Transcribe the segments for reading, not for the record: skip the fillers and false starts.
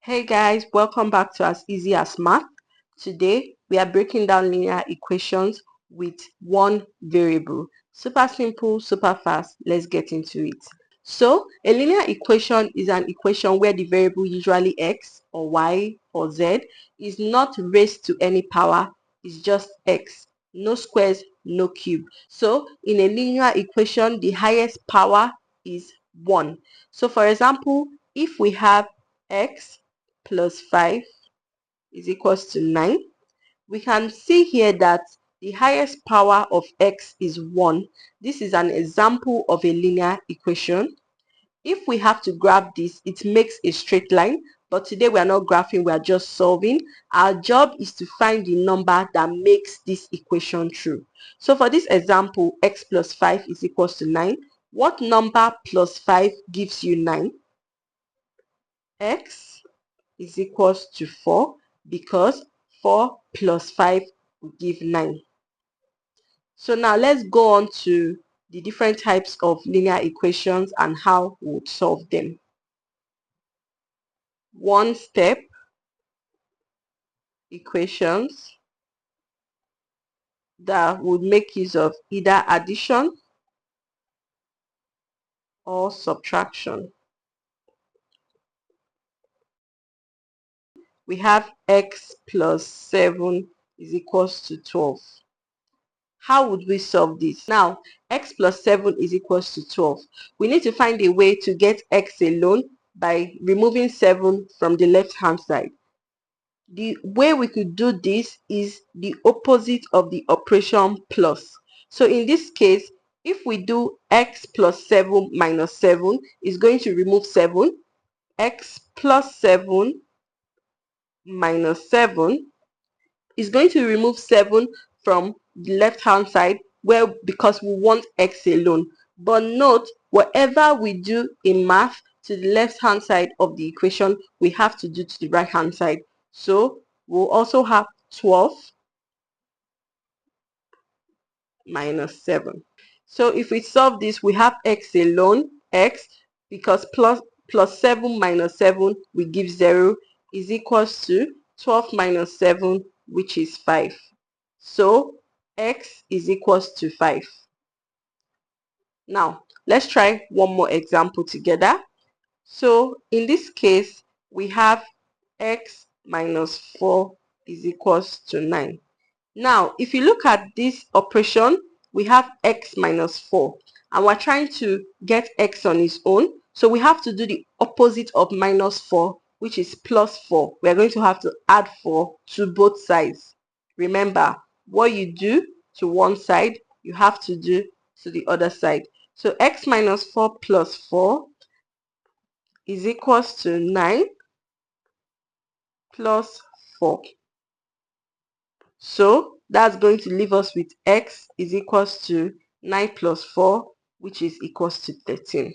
Hey guys, welcome back to As Easy as Math. Today we are breaking down linear equations with one variable. Super simple, super fast. Let's get into it. So a linear equation is an equation where the variable, usually x or y or z, is not raised to any power. It's just x. No squares, no cube. So in a linear equation, the highest power is 1. So for example, if we have x plus 5 is equals to 9, we can see here that the highest power of x is 1. This is an example of a linear equation. If we have to graph this, it makes a straight line, but today we are not graphing, we are just solving. Our job is to find the number that makes this equation true. So for this example, x plus 5 is equals to 9. What number plus 5 gives you 9? X is equals to 4 because 4 plus 5 will give 9. So now let's go on to the different types of linear equations and how we would solve them. One step equations that would make use of either addition or subtraction. We have x plus 7 is equals to 12. How would we solve this? Now, x plus 7 is equals to 12. We need to find a way to get x alone by removing 7 from the left hand side. The way we could do this is the opposite of the operation plus. So in this case, if we do x plus 7 minus 7, is going to remove 7. X plus 7 minus 7 is going to remove 7 from the left hand side because we want x alone. But note, whatever we do in math to the left hand side of the equation, we have to do to the right hand side. So we'll also have 12 minus 7. So if we solve this, we have x alone, x, because plus 7 minus 7 will give 0, is equals to 12 minus 7, which is 5. So x is equals to 5. Now, let's try one more example together. So in this case, we have x minus 4 is equals to 9. Now, if you look at this operation, we have x minus 4, and we're trying to get x on its own. So we have to do the opposite of minus 4, which is plus 4. We're going to have to add 4 to both sides. Remember, what you do to one side, you have to do to the other side. So x minus 4 plus 4 is equals to 9 plus 4. So that's going to leave us with x is equals to 9 plus 4, which is equals to 13.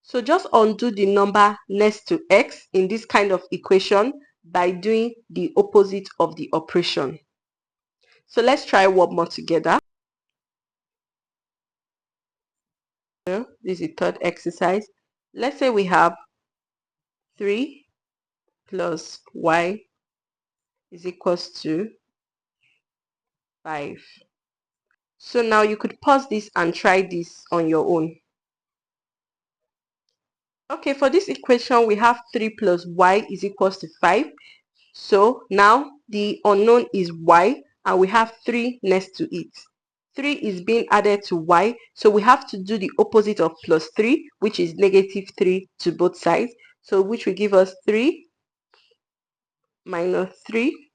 So just undo the number next to x in this kind of equation by doing the opposite of the operation. So let's try one more together. This is the third exercise. Let's say we have 3 plus y is equals to 5. So now you could pause this and try this on your own. Okay, for this equation, we have 3 plus y is equals to 5. So now the unknown is y, and we have 3 next to it. 3 is being added to y, so we have to do the opposite of plus 3, which is negative 3 to both sides. So which will give us 3 minus 3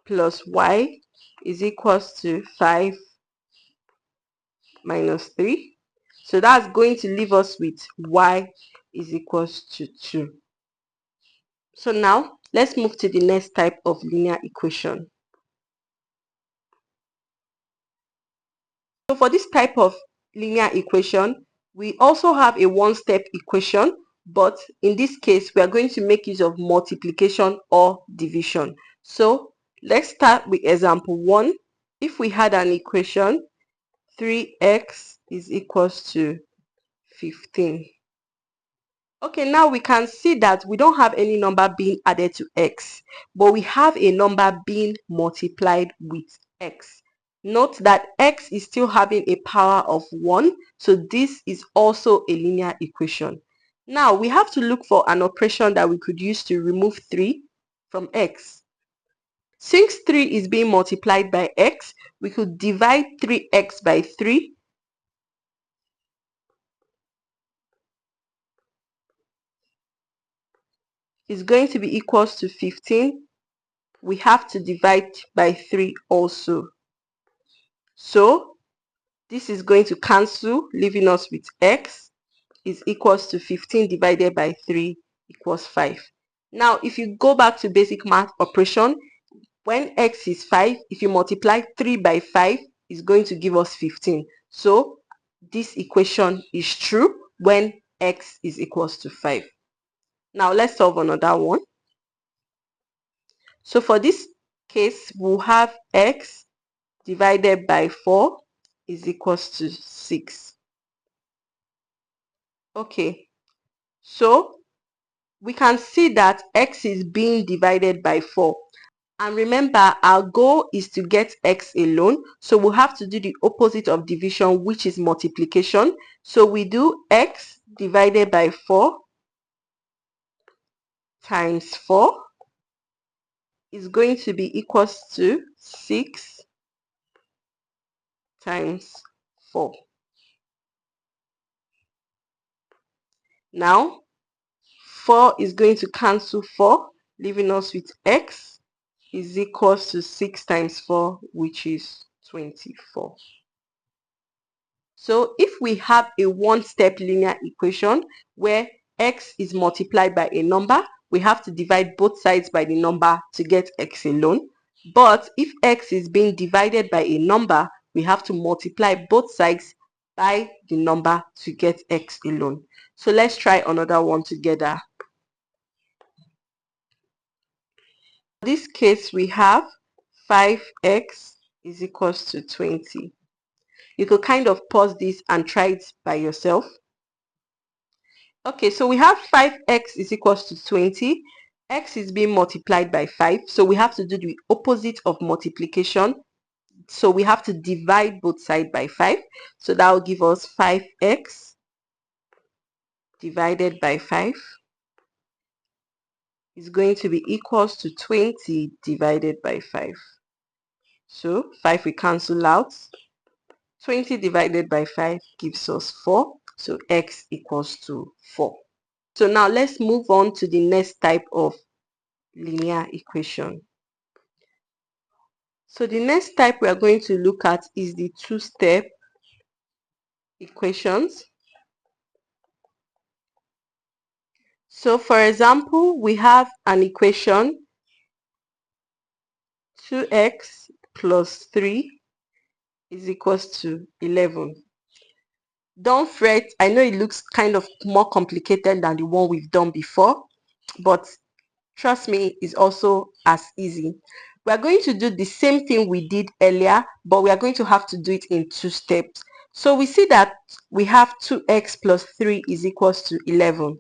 plus y is equals to 5 minus 3. So that's going to leave us with y is equals to 2. So now let's move to the next type of linear equation. So for this type of linear equation, we also have a one-step equation, but in this case, we are going to make use of multiplication or division. So let's start with example 1. If we had an equation, 3x is equals to 15. Okay, now we can see that we don't have any number being added to x, but we have a number being multiplied with x. Note that x is still having a power of 1, so this is also a linear equation. Now we have to look for an operation that we could use to remove 3 from x. Since 3 is being multiplied by x, we could divide 3x by 3. Is going to be equals to 15. We have to divide by 3 also. So this is going to cancel, leaving us with x is equals to 15 divided by 3 equals 5. Now, if you go back to basic math operation, when x is 5, if you multiply 3 by 5, it's going to give us 15. So this equation is true when x is equals to 5. Now, let's solve another one. So for this case, we'll have x divided by 4 is equals to 6. Okay, so we can see that x is being divided by 4. And remember, our goal is to get x alone. So we'll have to do the opposite of division, which is multiplication. So we do x divided by 4 times 4 is going to be equals to 6 times 4. Now, 4 is going to cancel 4, leaving us with x is equals to 6 times 4, which is 24. So if we have a one-step linear equation where x is multiplied by a number, we have to divide both sides by the number to get x alone. But if x is being divided by a number, we have to multiply both sides by the number to get x alone. So let's try another one together. In this case, we have 5x is equals to 20. You could kind of pause this and try it by yourself. Okay, so we have 5x is equals to 20. X is being multiplied by 5. So we have to do the opposite of multiplication. So we have to divide both sides by 5. So that will give us 5x divided by 5 is going to be equals to 20 divided by 5. So 5 we cancel out. 20 divided by 5 gives us 4. So x equals to 4. So now let's move on to the next type of linear equation. So the next type we are going to look at is the two-step equations. So for example, we have an equation 2x plus 3 is equals to 11. Don't fret, I know it looks kind of more complicated than the one we've done before, but trust me, it's also as easy. We are going to do the same thing we did earlier, but we are going to have to do it in 2 steps. So we see that we have 2x plus 3 is equals to 11.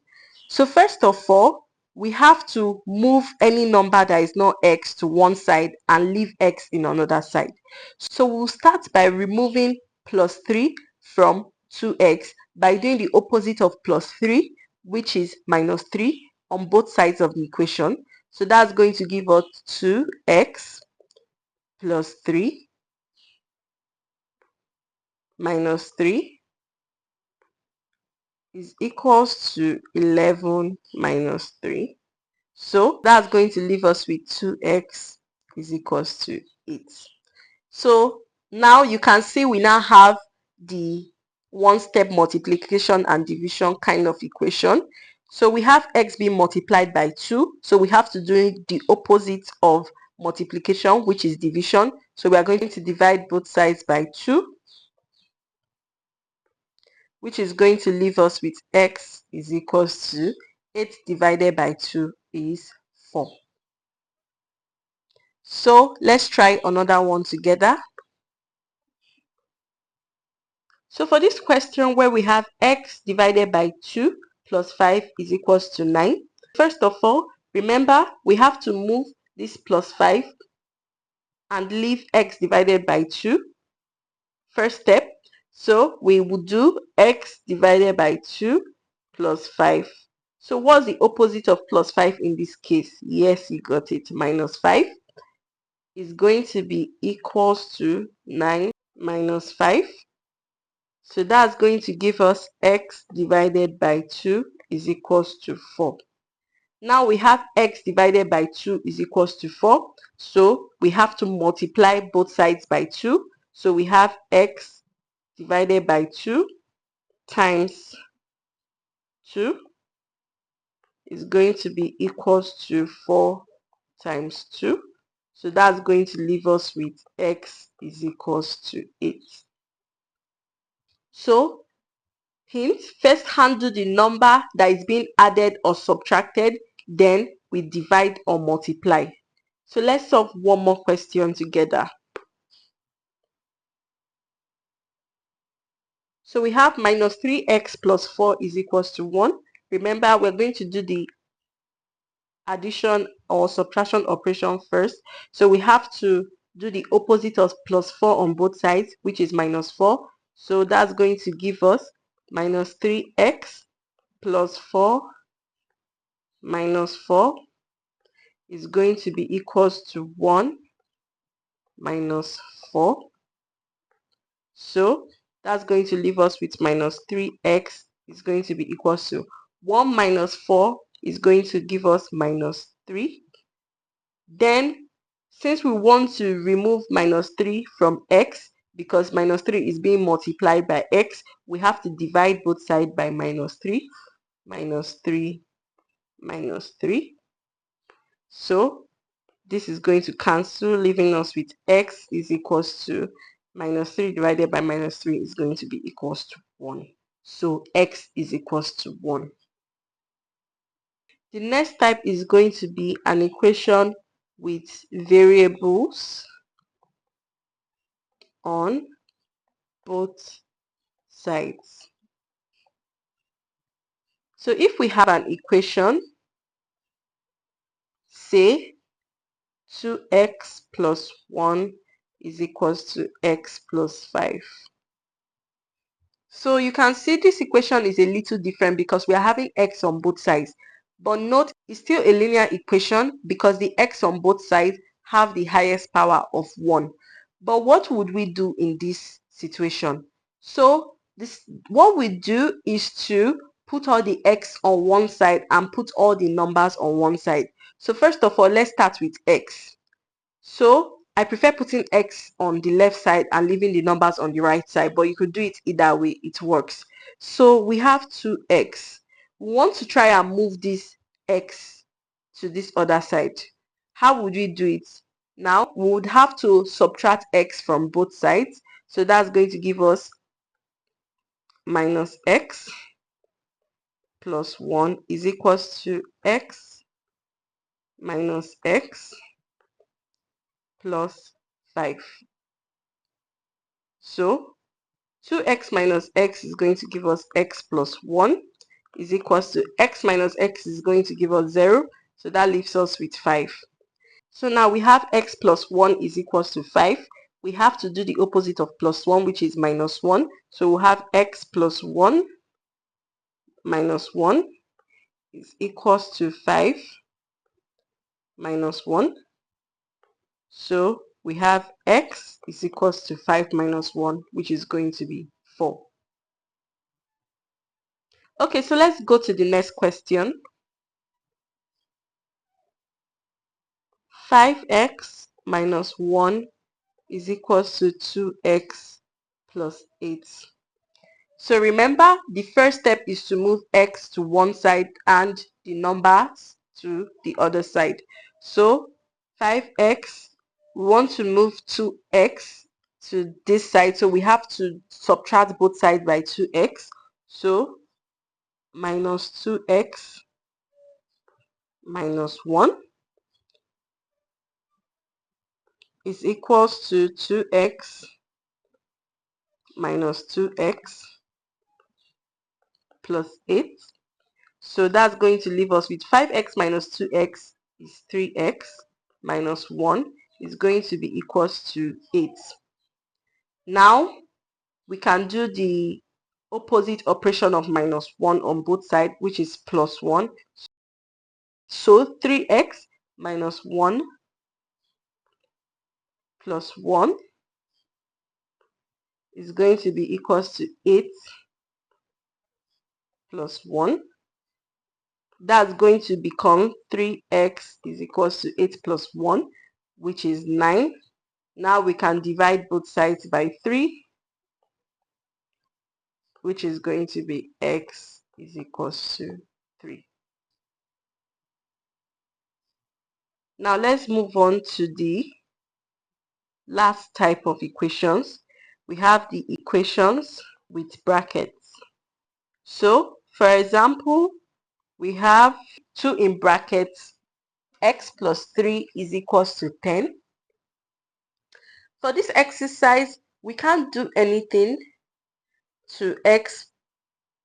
So first of all, we have to move any number that is not x to one side and leave x in another side. So we'll start by removing plus 3 from 2x by doing the opposite of plus 3, which is minus 3 on both sides of the equation. So that's going to give us 2x plus 3 minus 3 is equals to 11 minus 3. So that's going to leave us with 2x is equals to 8. So now you can see we now have the one-step multiplication and division kind of equation. So we have x being multiplied by 2. So we have to do the opposite of multiplication, which is division. So we are going to divide both sides by 2, which is going to leave us with x is equals to 8 divided by 2 is 4. So let's try another one together. So for this question where we have x divided by 2, plus 5 is equals to 9. First of all, remember we have to move this plus 5 and leave x divided by 2. First step. So we would do x divided by 2 plus 5. So what's the opposite of plus 5 in this case? Yes, you got it. Minus 5 is going to be equals to 9 minus 5. So that's going to give us x divided by 2 is equals to 4. Now we have x divided by 2 is equals to 4. So we have to multiply both sides by 2. So we have x divided by 2 times 2 is going to be equals to 4 times 2. So that's going to leave us with x is equals to 8. So hint, first handle the number that is being added or subtracted, then we divide or multiply. So let's solve one more question together. So we have minus 3x plus 4 is equals to 1. Remember, we're going to do the addition or subtraction operation first. So we have to do the opposite of plus 4 on both sides, which is minus 4. So that's going to give us minus 3x plus 4 minus 4 is going to be equals to 1 minus 4. So that's going to leave us with minus 3x is going to be equals to 1 minus 4 is going to give us minus 3. Then, since we want to remove minus 3 from x, because minus 3 is being multiplied by x, we have to divide both sides by minus 3, minus 3, minus 3. So, this is going to cancel, leaving us with x is equals to minus 3 divided by minus 3 is going to be equals to 1. So, x is equals to 1. The next type is going to be an equation with variables on both sides. So if we have an equation, say 2x plus 1 is equals to x plus 5. So you can see this equation is a little different because we are having x on both sides. But note, it's still a linear equation because the x on both sides have the highest power of 1. But what would we do in this situation? So what we do is to put all the x on one side and put all the numbers on one side. So first of all, let's start with x. So I prefer putting x on the left side and leaving the numbers on the right side, but you could do it either way, it works. So we have 2x. We want to try and move this x to this other side. How would we do it? Now we would have to subtract x from both sides. So that's going to give us minus x plus 1 is equals to x minus x plus 5. So 2x minus x is going to give us x plus 1 is equals to x minus x is going to give us 0. So that leaves us with 5. So now we have x plus 1 is equals to 5. We have to do the opposite of plus 1, which is minus 1. So we'll have x plus 1 minus 1 is equals to 5 minus 1. So we have x is equals to 5 minus 1, which is going to be 4. Okay, so let's go to the next question. 5x minus 1 is equals to 2x plus 8. So remember, the first step is to move x to one side and the numbers to the other side. So 5x, we want to move 2x to this side. So we have to subtract both sides by 2x. So minus 2x minus 1 is equals to 2x minus 2x plus 8. So that's going to leave us with 5x minus 2x is 3x minus 1 is going to be equals to 8. Now we can do the opposite operation of minus 1 on both sides, which is plus 1. So 3x minus 1 plus 1 is going to be equals to 8 plus 1. That's going to become 3x is equals to 8 plus 1, which is 9. Now we can divide both sides by 3, which is going to be x is equals to 3. Now let's move on to the last type of equations. We have the equations with brackets. So, for example, we have 2 in brackets, x plus 3 is equals to 10. For this exercise, we can't do anything to x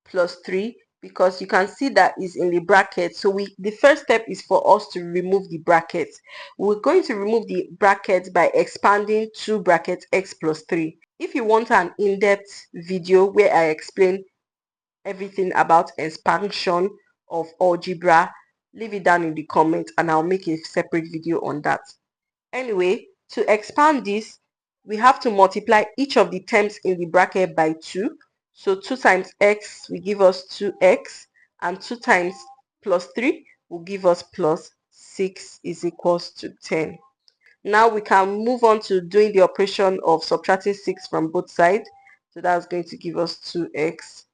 plus 3 because you can see that is in the bracket. So the first step is for us to remove the brackets. We're going to remove the brackets by expanding 2 brackets x plus 3. If you want an in-depth video where I explain everything about expansion of algebra, leave it down in the comments and I'll make a separate video on that. Anyway, to expand this, we have to multiply each of the terms in the bracket by 2. So 2 times x will give us 2x, and 2 times plus 3 will give us plus 6 is equals to 10. Now we can move on to doing the operation of subtracting 6 from both sides. So that's going to give us 2x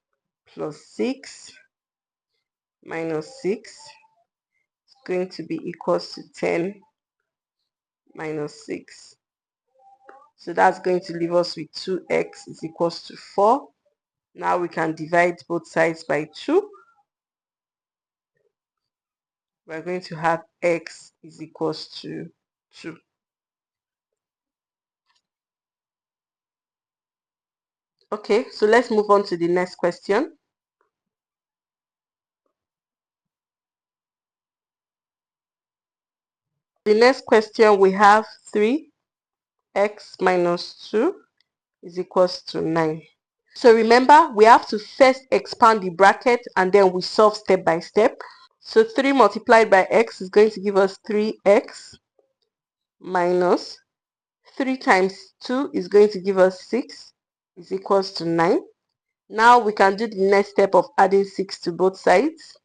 plus 6 minus 6 is going to be equals to 10 minus 6. So that's going to leave us with 2x is equals to 4. Now we can divide both sides by 2. We're going to have x is equals to 2. Okay, so let's move on to the next question. The next question, we have 3x minus 2 is equals to 9. So remember, we have to first expand the bracket and then we solve step by step. So 3 multiplied by x is going to give us 3x minus 3 times 2 is going to give us 6 is equals to 9. Now we can do the next step of adding 6 to both sides.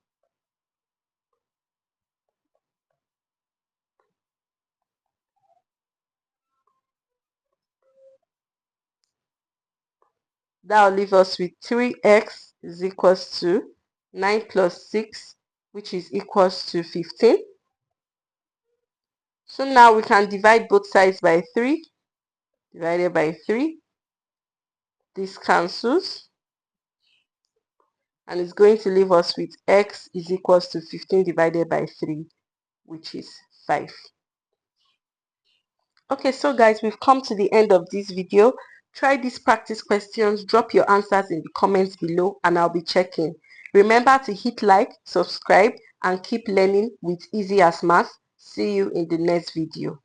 That will leave us with 3x is equals to 9 plus 6, which is equals to 15. So now we can divide both sides by 3. Divided by 3. This cancels. And it's going to leave us with x is equals to 15 divided by 3, which is 5. Okay, so guys, we've come to the end of this video. Try these practice questions, drop your answers in the comments below and I'll be checking. Remember to hit like, subscribe and keep learning with easy as math. See you in the next video.